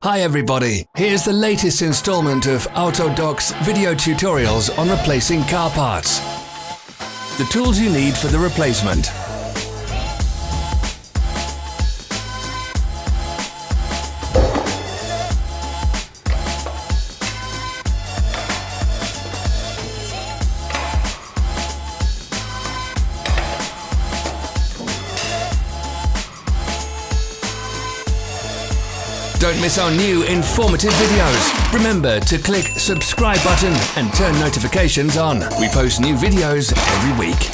Hi everybody, here's the latest installment of Autodoc's video tutorials on replacing car parts. The tools you need for the replacement. Don't miss our new informative videos. Remember to click subscribe button and turn notifications on. We post new videos every week.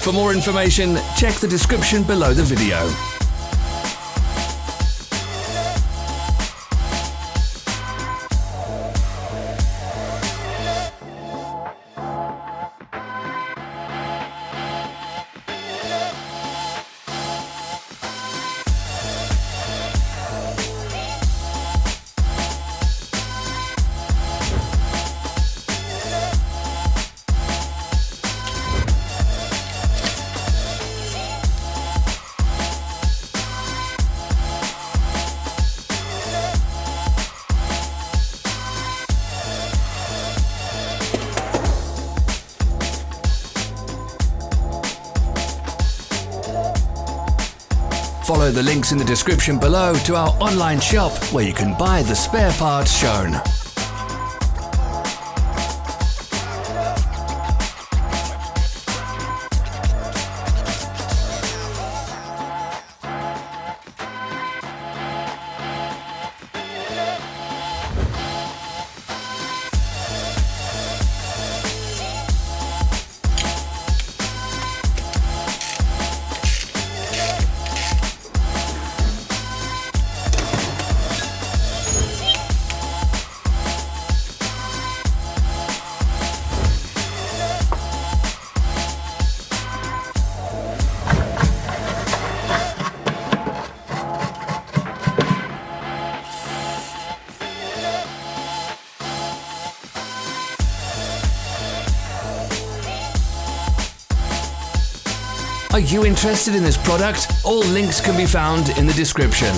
For more information, check the description below the video. Follow the links in the description below to our online shop where you can buy the spare parts shown. Are you interested in this product? All links can be found in the description.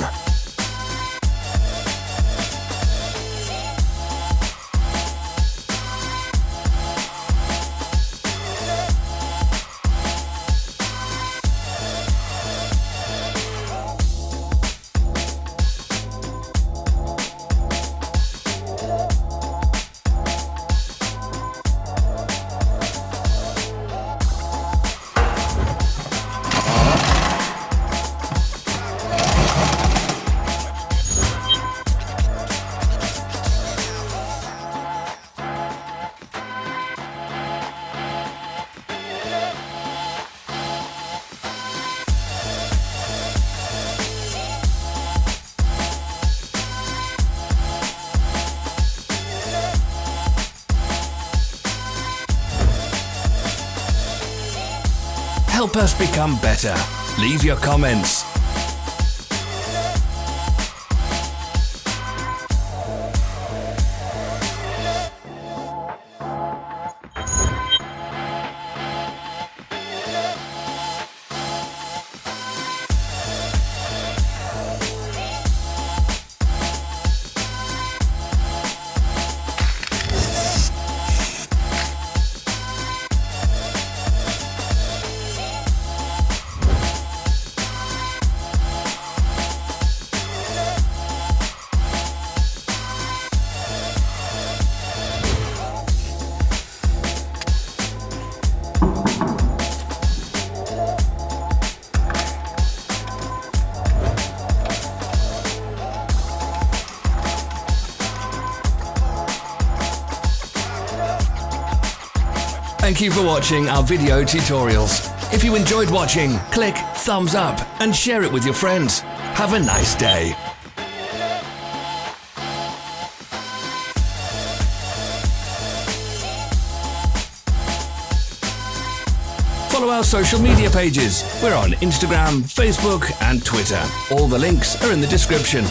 Help us become better. Leave your comments. Thank you for watching our video tutorials. If you enjoyed watching, click thumbs up and share it with your friends. Have a nice day. Follow our social media pages. We're on Instagram, Facebook and Twitter. All the links are in the description.